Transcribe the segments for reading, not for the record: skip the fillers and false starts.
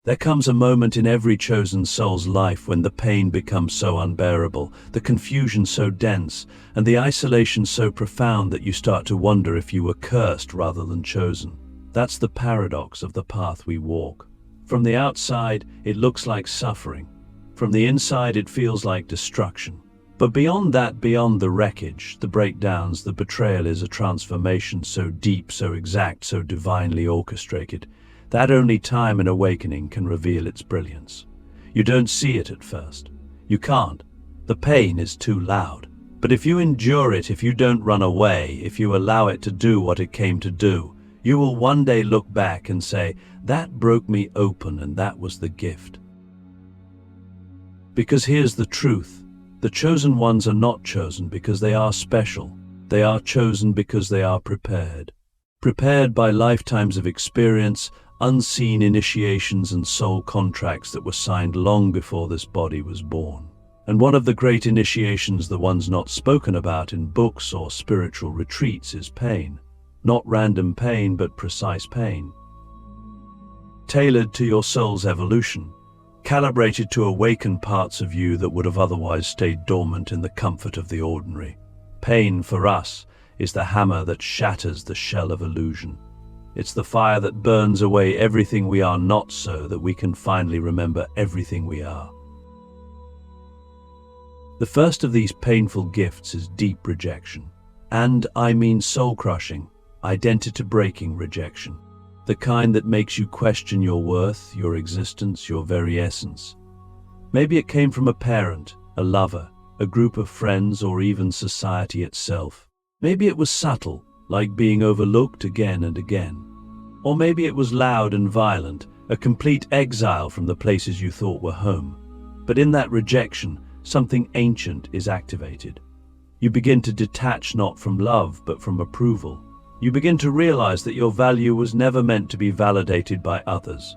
There comes a moment in every chosen soul's life when the pain becomes so unbearable, the confusion so dense, and the isolation so profound that you start to wonder if you were cursed rather than chosen. That's the paradox of the path we walk. From the outside, it looks like suffering. From the inside, it feels like destruction. But beyond that, beyond the wreckage, the breakdowns, the betrayal is a transformation so deep, so exact, so divinely orchestrated, that only time and awakening can reveal its brilliance. You don't see it at first. You can't. The pain is too loud. But if you endure it, if you don't run away, if you allow it to do what it came to do, you will one day look back and say, that broke me open and that was the gift. Because here's the truth. The chosen ones are not chosen because they are special. They are chosen because they are prepared. Prepared by lifetimes of experience, unseen initiations and soul contracts that were signed long before this body was born. And one of the great initiations, the ones not spoken about in books or spiritual retreats, is pain. Not random pain, but precise pain. Tailored to your soul's evolution. Calibrated to awaken parts of you that would have otherwise stayed dormant in the comfort of the ordinary. Pain, for us, is the hammer that shatters the shell of illusion. It's the fire that burns away everything we are not so that we can finally remember everything we are. The first of these painful gifts is deep rejection. And I mean soul-crushing, identity-breaking rejection. The kind that makes you question your worth, your existence, your very essence. Maybe it came from a parent, a lover, a group of friends, or even society itself. Maybe it was subtle, like being overlooked again and again. Or maybe it was loud and violent, a complete exile from the places you thought were home. But in that rejection, something ancient is activated. You begin to detach not from love, but from approval. You begin to realize that your value was never meant to be validated by others.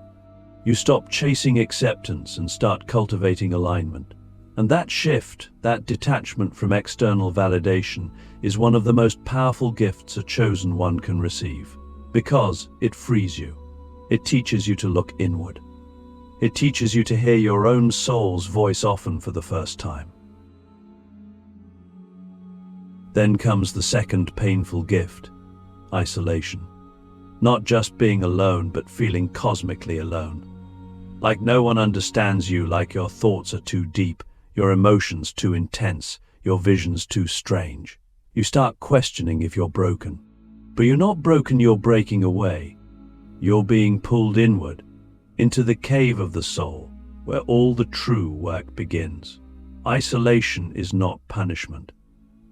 You stop chasing acceptance and start cultivating alignment. And that shift, that detachment from external validation, is one of the most powerful gifts a chosen one can receive. Because it frees you. It teaches you to look inward. It teaches you to hear your own soul's voice often for the first time. Then comes the second painful gift, isolation. Not just being alone, but feeling cosmically alone. Like no one understands you, like your thoughts are too deep, your emotions too intense, your visions too strange. You start questioning if you're broken. But you're not broken, you're breaking away. You're being pulled inward, into the cave of the soul, where all the true work begins. Isolation is not punishment.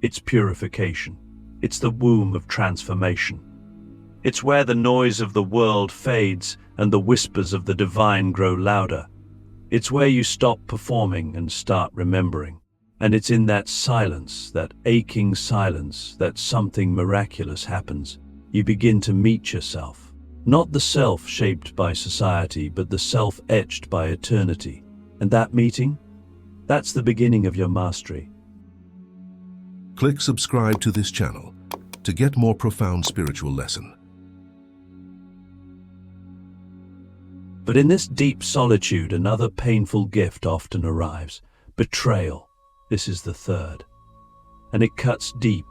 It's purification. It's the womb of transformation. It's where the noise of the world fades and the whispers of the divine grow louder. It's where you stop performing and start remembering. And it's in that silence, that aching silence, that something miraculous happens. You begin to meet yourself. Not the self shaped by society, but the self etched by eternity. And that meeting? That's the beginning of your mastery. Click subscribe to this channel to get more profound spiritual lesson. But in this deep solitude, another painful gift often arrives. Betrayal. This is the third. And it cuts deep.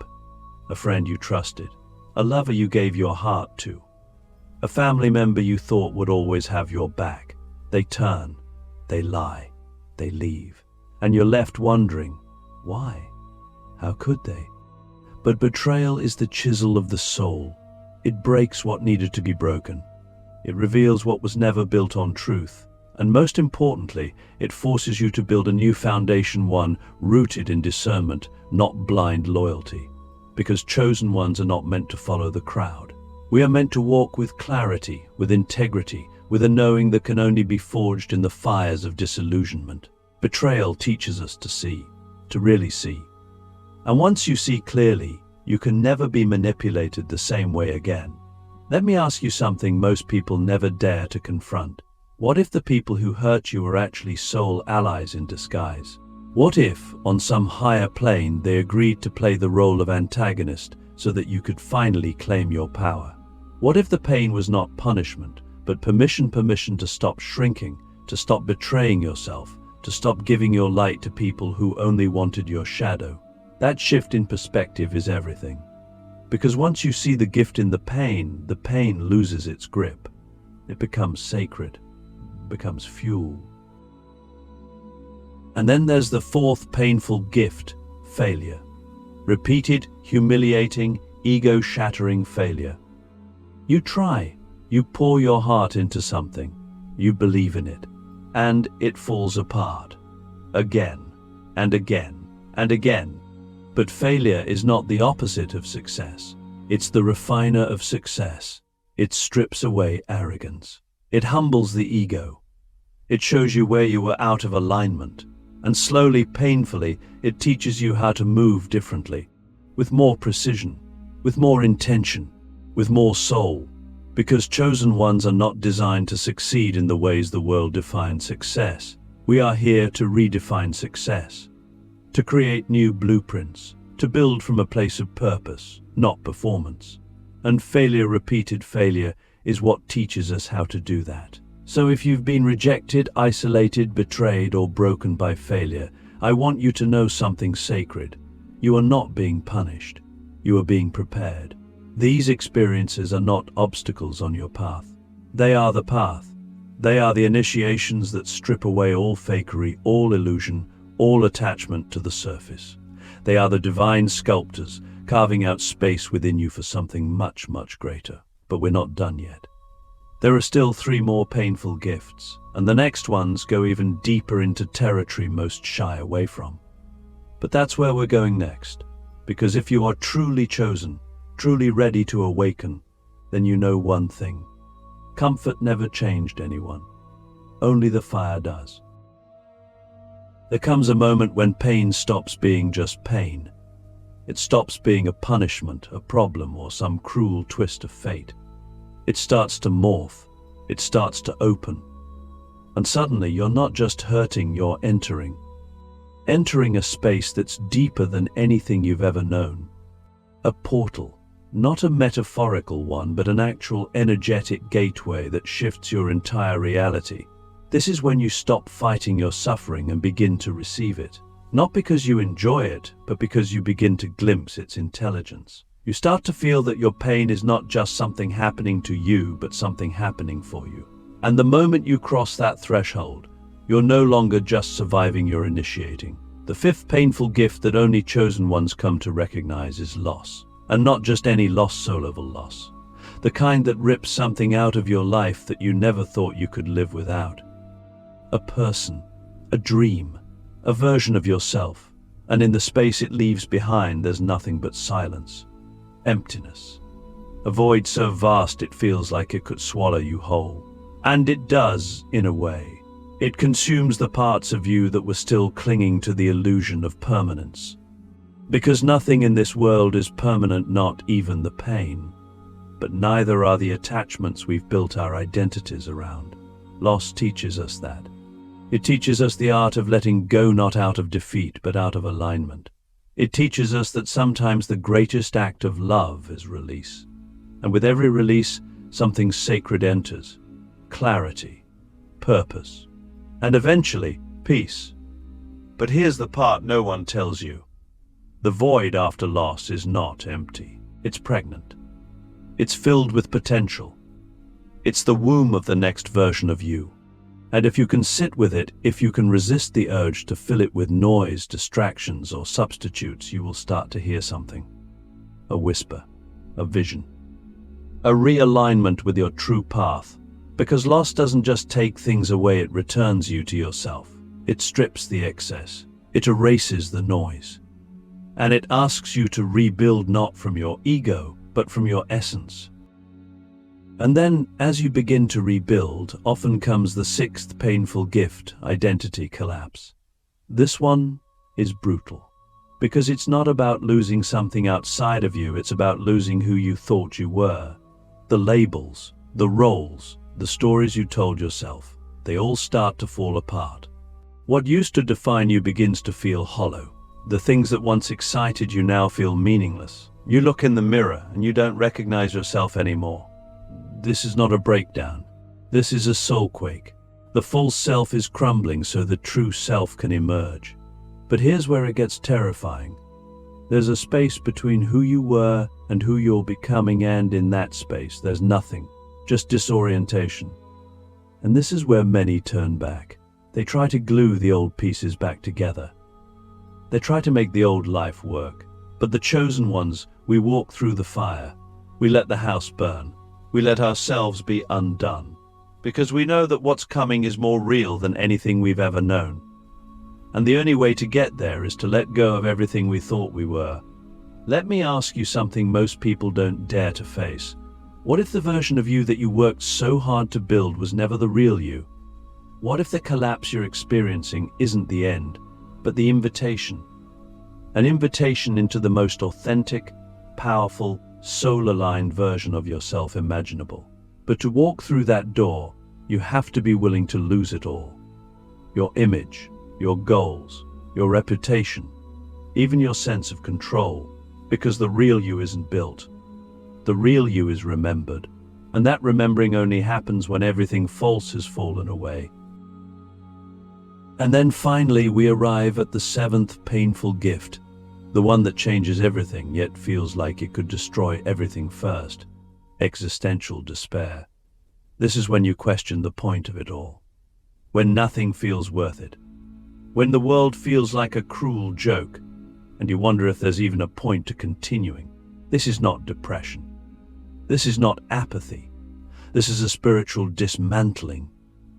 A friend you trusted. A lover you gave your heart to. A family member you thought would always have your back. They turn. They lie. They leave. And you're left wondering, why? How could they? But betrayal is the chisel of the soul. It breaks what needed to be broken. It reveals what was never built on truth. And most importantly, it forces you to build a new foundation, one rooted in discernment, not blind loyalty. Because chosen ones are not meant to follow the crowd. We are meant to walk with clarity, with integrity, with a knowing that can only be forged in the fires of disillusionment. Betrayal teaches us to see, to really see. And once you see clearly, you can never be manipulated the same way again. Let me ask you something most people never dare to confront. What if the people who hurt you were actually soul allies in disguise? What if, on some higher plane, they agreed to play the role of antagonist so that you could finally claim your power? What if the pain was not punishment, but permission to stop shrinking, to stop betraying yourself, to stop giving your light to people who only wanted your shadow. That shift in perspective is everything. Because once you see the gift in the pain loses its grip. It becomes sacred, becomes fuel. And then there's the fourth painful gift, failure. Repeated, humiliating, ego-shattering failure. You try, you pour your heart into something, you believe in it, and it falls apart. Again, and again, and again. But failure is not the opposite of success. It's the refiner of success. It strips away arrogance. It humbles the ego. It shows you where you were out of alignment. And slowly, painfully, it teaches you how to move differently, with more precision, with more intention, with more soul. Because chosen ones are not designed to succeed in the ways the world defines success. We are here to redefine success, to create new blueprints, to build from a place of purpose, not performance. And failure, repeated failure, is what teaches us how to do that. So if you've been rejected, isolated, betrayed, or broken by failure, I want you to know something sacred. You are not being punished. You are being prepared. These experiences are not obstacles on your path. They are the path. They are the initiations that strip away all fakery, all illusion, all attachment to the surface. They are the divine sculptors, carving out space within you for something much, much greater. But we're not done yet. There are still 3 more painful gifts, and the next ones go even deeper into territory most shy away from. But that's where we're going next, because if you are truly chosen, truly ready to awaken, then you know one thing. Comfort never changed anyone. Only the fire does. There comes a moment when pain stops being just pain. It stops being a punishment, a problem, or some cruel twist of fate. It starts to morph. It starts to open. And suddenly you're not just hurting, you're entering. Entering a space that's deeper than anything you've ever known. A portal. Not a metaphorical one, but an actual energetic gateway that shifts your entire reality. This is when you stop fighting your suffering and begin to receive it. Not because you enjoy it, but because you begin to glimpse its intelligence. You start to feel that your pain is not just something happening to you, but something happening for you. And the moment you cross that threshold, you're no longer just surviving, you're initiating. The 5th painful gift that only chosen ones come to recognize is loss. And not just any loss, soul-level loss. The kind that rips something out of your life that you never thought you could live without. A person, a dream, a version of yourself. And in the space it leaves behind, there's nothing but silence. Emptiness. A void so vast it feels like it could swallow you whole. And it does, in a way. It consumes the parts of you that were still clinging to the illusion of permanence. Because nothing in this world is permanent, not even the pain. But neither are the attachments we've built our identities around. Loss teaches us that. It teaches us the art of letting go, not out of defeat, but out of alignment. It teaches us that sometimes the greatest act of love is release. And with every release, something sacred enters. Clarity, purpose, and eventually, peace. But here's the part no one tells you. The void after loss is not empty. It's pregnant. It's filled with potential. It's the womb of the next version of you. And if you can sit with it, if you can resist the urge to fill it with noise, distractions, or substitutes, you will start to hear something. A whisper, a vision, a realignment with your true path. Because loss doesn't just take things away, it returns you to yourself. It strips the excess. It erases the noise. And it asks you to rebuild not from your ego, but from your essence. And then, as you begin to rebuild, often comes the 6th painful gift, identity collapse. This one is brutal, because it's not about losing something outside of you, it's about losing who you thought you were. The labels, the roles, the stories you told yourself, they all start to fall apart. What used to define you begins to feel hollow. The things that once excited you now feel meaningless. You look in the mirror and you don't recognize yourself anymore. This is not a breakdown. This is a soul quake. The false self is crumbling so the true self can emerge. But here's where it gets terrifying. There's a space between who you were and who you're becoming, and in that space there's nothing, just disorientation. And this is where many turn back. They try to glue the old pieces back together. They try to make the old life work. But the chosen ones, we walk through the fire. We let the house burn. We let ourselves be undone. Because we know that what's coming is more real than anything we've ever known. And the only way to get there is to let go of everything we thought we were. Let me ask you something most people don't dare to face. What if the version of you that you worked so hard to build was never the real you? What if the collapse you're experiencing isn't the end, but the invitation? An invitation into the most authentic, powerful, soul-aligned version of yourself imaginable. But to walk through that door, you have to be willing to lose it all. Your image, your goals, your reputation, even your sense of control, because the real you isn't built. The real you is remembered, and that remembering only happens when everything false has fallen away. And then finally we arrive at the seventh painful gift, the one that changes everything yet feels like it could destroy everything first: existential despair. This is when you question the point of it all, when nothing feels worth it, when the world feels like a cruel joke, and you wonder if there's even a point to continuing. This is not depression. This is not apathy. This is a spiritual dismantling.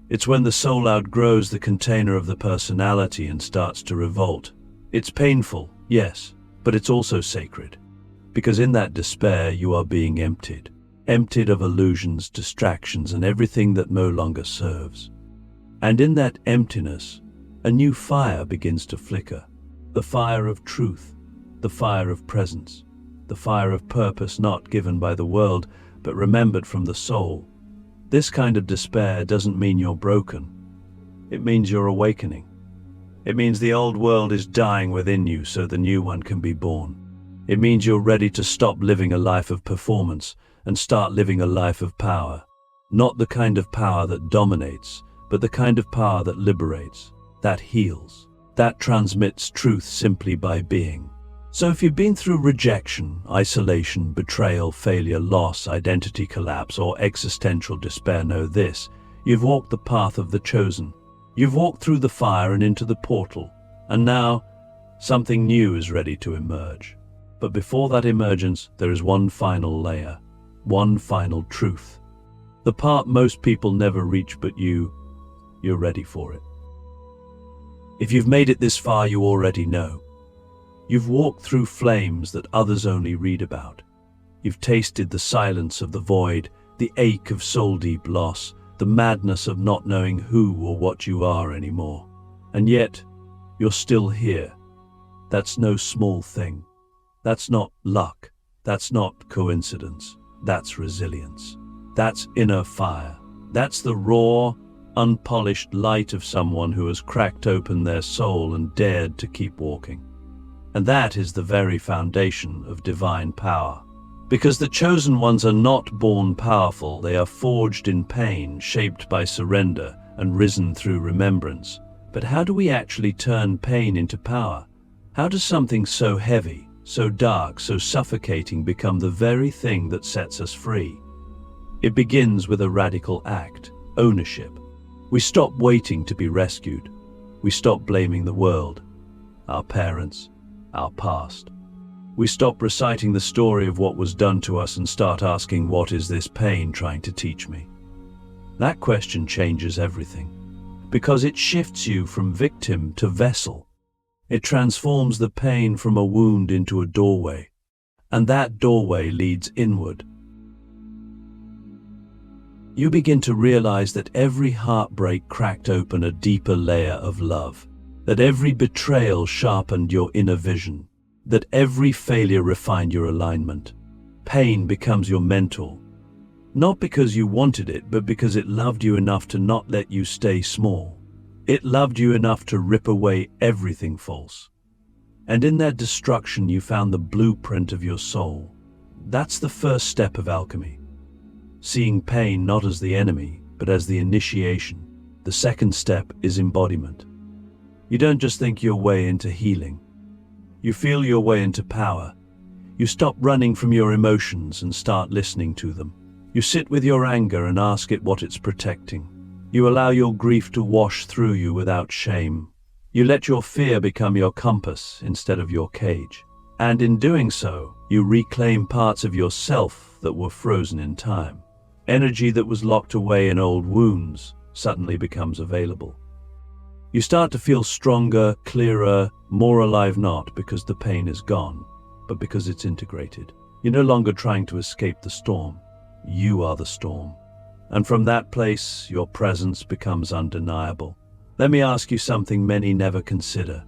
It's when the soul outgrows the container of the personality and starts to revolt. It's painful, yes, but it's also sacred. Because in that despair you are being emptied. Emptied of illusions, distractions, and everything that no longer serves. And in that emptiness, a new fire begins to flicker. The fire of truth, the fire of presence, the fire of purpose not given by the world, but remembered from the soul. This kind of despair doesn't mean you're broken. It means you're awakening. It means the old world is dying within you so the new one can be born. It means you're ready to stop living a life of performance and start living a life of power. Not the kind of power that dominates, but the kind of power that liberates, that heals, that transmits truth simply by being. So if you've been through rejection, isolation, betrayal, failure, loss, identity collapse, or existential despair, know this: you've walked the path of the chosen. You've walked through the fire and into the portal, and now something new is ready to emerge. But before that emergence, there is one final layer, one final truth. The part most people never reach, but you're ready for it. If you've made it this far, you already know. You've walked through flames that others only read about. You've tasted the silence of the void, the ache of soul-deep loss, the madness of not knowing who or what you are anymore. And yet, you're still here. That's no small thing. That's not luck. That's not coincidence. That's resilience. That's inner fire. That's the raw, unpolished light of someone who has cracked open their soul and dared to keep walking. And that is the very foundation of divine power. Because the chosen ones are not born powerful, they are forged in pain, shaped by surrender, and risen through remembrance. But how do we actually turn pain into power? How does something so heavy, so dark, so suffocating become the very thing that sets us free? It begins with a radical act: ownership. We stop waiting to be rescued. We stop blaming the world, our parents, our past. We stop reciting the story of what was done to us and start asking, what is this pain trying to teach me? That question changes everything, because it shifts you from victim to vessel. It transforms the pain from a wound into a doorway, and that doorway leads inward. You begin to realize that every heartbreak cracked open a deeper layer of love, that every betrayal sharpened your inner vision, that every failure refined your alignment. Pain becomes your mentor, not because you wanted it, but because it loved you enough to not let you stay small. It loved you enough to rip away everything false. And in that destruction, you found the blueprint of your soul. That's the first step of alchemy. Seeing pain not as the enemy, but as the initiation. The second step is embodiment. You don't just think your way into healing. You feel your way into power. You stop running from your emotions and start listening to them. You sit with your anger and ask it what it's protecting. You allow your grief to wash through you without shame. You let your fear become your compass instead of your cage. And in doing so, you reclaim parts of yourself that were frozen in time. Energy that was locked away in old wounds suddenly becomes available. You start to feel stronger, clearer, more alive, not because the pain is gone, but because it's integrated. You're no longer trying to escape the storm. You are the storm. And from that place, your presence becomes undeniable. Let me ask you something many never consider.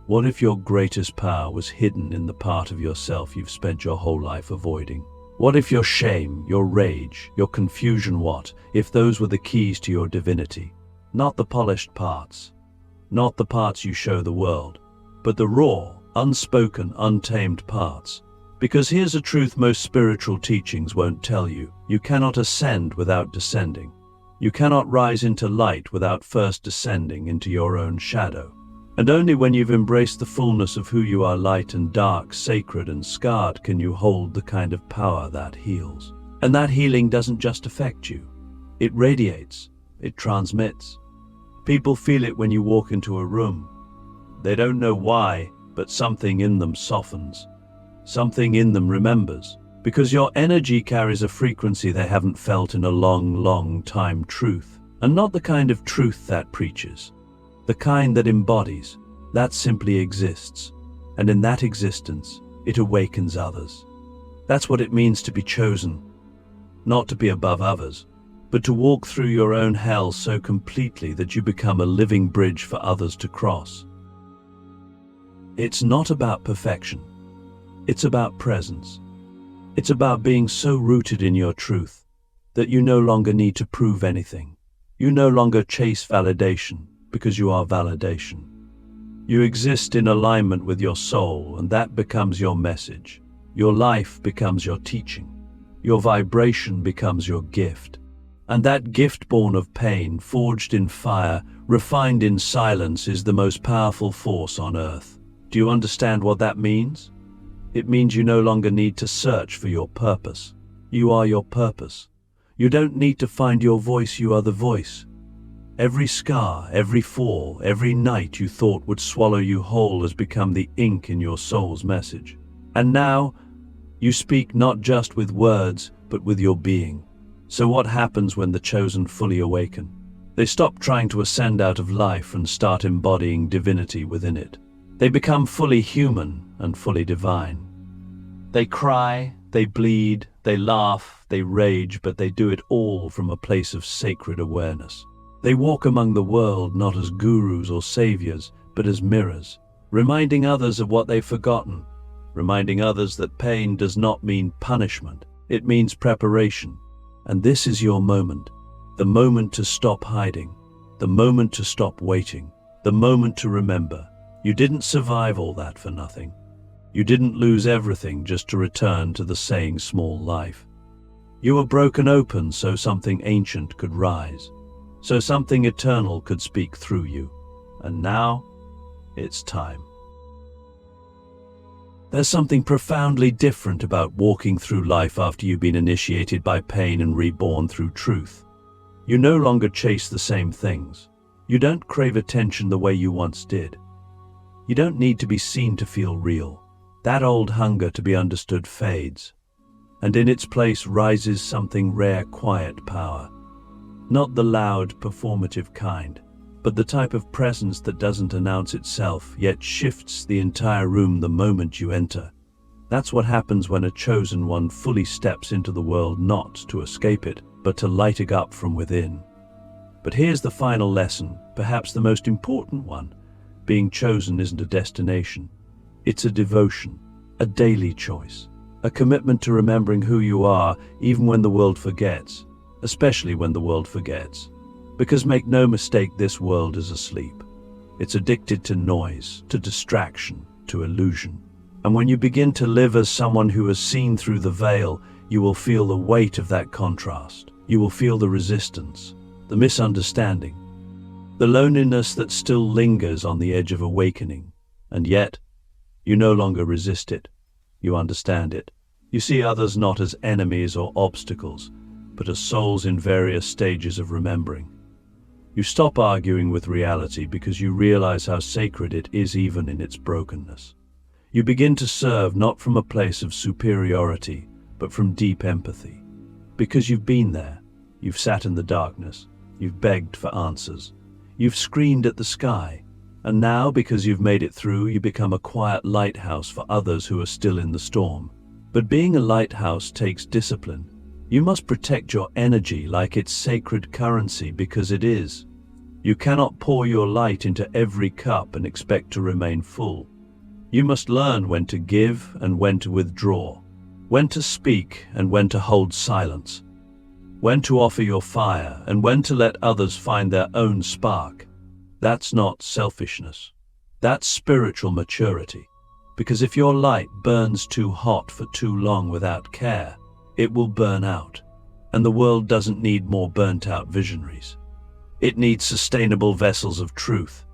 What if your greatest power was hidden in the part of yourself you've spent your whole life avoiding? What if your shame, your rage, your confusion, what if those were the keys to your divinity? Not the polished parts, not the parts you show the world, but the raw, unspoken, untamed parts. Because here's a truth most spiritual teachings won't tell you. You cannot ascend without descending. You cannot rise into light without first descending into your own shadow. And only when you've embraced the fullness of who you are, light and dark, sacred and scarred, can you hold the kind of power that heals. And that healing doesn't just affect you. It radiates. It transmits. People feel it when you walk into a room. They don't know why, but something in them softens. Something in them remembers. Because your energy carries a frequency they haven't felt in a long, long time. Truth. And not the kind of truth that preaches. The kind that embodies, that simply exists, and in that existence, it awakens others. That's what it means to be chosen, not to be above others, but to walk through your own hell so completely that you become a living bridge for others to cross. It's not about perfection, it's about presence. It's about being so rooted in your truth that you no longer need to prove anything. You no longer chase validation, because you are validation. You exist in alignment with your soul, and that becomes your message. Your life becomes your teaching. Your vibration becomes your gift. And that gift born of pain, forged in fire, refined in silence, is the most powerful force on earth. Do you understand what that means? It means you no longer need to search for your purpose. You are your purpose. You don't need to find your voice, you are the voice. Every scar, every fall, every night you thought would swallow you whole has become the ink in your soul's message. And now, you speak not just with words, but with your being. So what happens when the chosen fully awaken? They stop trying to ascend out of life and start embodying divinity within it. They become fully human and fully divine. They cry, they bleed, they laugh, they rage, but they do it all from a place of sacred awareness. They walk among the world not as gurus or saviors, but as mirrors, reminding others of what they've forgotten, reminding others that pain does not mean punishment, it means preparation. And this is your moment, the moment to stop hiding, the moment to stop waiting, the moment to remember. You didn't survive all that for nothing. You didn't lose everything just to return to the same small life. You were broken open so something ancient could rise. So something eternal could speak through you. And now, it's time. There's something profoundly different about walking through life after you've been initiated by pain and reborn through truth. You no longer chase the same things. You don't crave attention the way you once did. You don't need to be seen to feel real. That old hunger to be understood fades. And in its place rises something rare, quiet power. Not the loud, performative kind, but the type of presence that doesn't announce itself, yet shifts the entire room the moment you enter. That's what happens when a chosen one fully steps into the world, not to escape it, but to light it up from within. But here's the final lesson, perhaps the most important one. Being chosen isn't a destination. It's a devotion, a daily choice, a commitment to remembering who you are, even when the world forgets. Especially when the world forgets. Because make no mistake, this world is asleep. It's addicted to noise, to distraction, to illusion. And when you begin to live as someone who has seen through the veil, you will feel the weight of that contrast. You will feel the resistance. the misunderstanding, the loneliness that still lingers on the edge of awakening. And yet, you no longer resist it. You understand it. You see others not as enemies or obstacles, but as souls in various stages of remembering. You stop arguing with reality because you realize how sacred it is even in its brokenness. You begin to serve not from a place of superiority, but from deep empathy. Because you've been there, you've sat in the darkness, you've begged for answers, you've screamed at the sky, and now, because you've made it through, you become a quiet lighthouse for others who are still in the storm. But being a lighthouse takes discipline. You must protect your energy like it's sacred currency, because it is. You cannot pour your light into every cup and expect to remain full. You must learn when to give and when to withdraw, when to speak and when to hold silence, when to offer your fire and when to let others find their own spark. That's not selfishness. That's spiritual maturity. Because if your light burns too hot for too long without care, it will burn out. And the world doesn't need more burnt-out visionaries. It needs sustainable vessels of truth.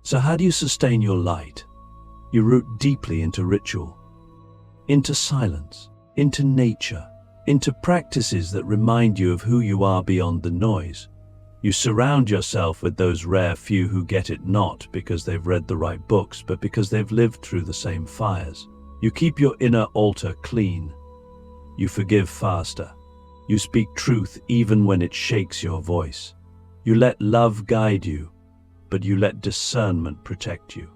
So how do you sustain your light? You root deeply into ritual, into silence, into nature, into practices that remind you of who you are beyond the noise. You surround yourself with those rare few who get it not because they've read the right books, but because they've lived through the same fires. You keep your inner altar clean. You forgive faster. You speak truth even when it shakes your voice. You let love guide you, but you let discernment protect you.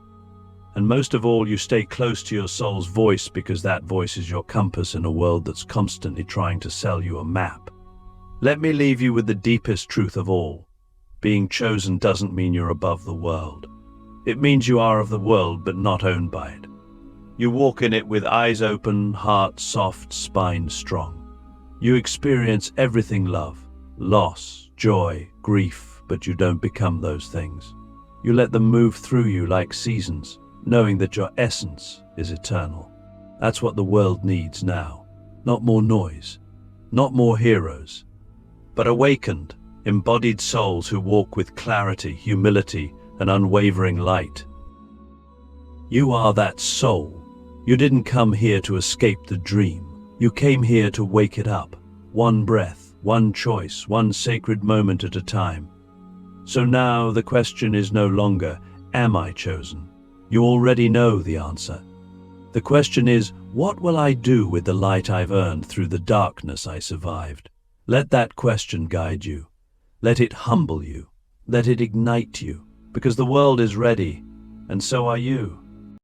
And most of all, you stay close to your soul's voice, because that voice is your compass in a world that's constantly trying to sell you a map. Let me leave you with the deepest truth of all. Being chosen doesn't mean you're above the world. It means you are of the world, but not owned by it. You walk in it with eyes open, heart soft, spine strong. You experience everything: love, loss, joy, grief, but you don't become those things. You let them move through you like seasons, knowing that your essence is eternal. That's what the world needs now. Not more noise, not more heroes, but awakened, embodied souls who walk with clarity, humility, and unwavering light. You are that soul. You didn't come here to escape the dream. You came here to wake it up, one breath, one choice, one sacred moment at a time. So now the question is no longer, am I chosen? You already know the answer. The question is, what will I do with the light I've earned through the darkness I survived? Let that question guide you. Let it humble you. Let it ignite you, because the world is ready, and so are you.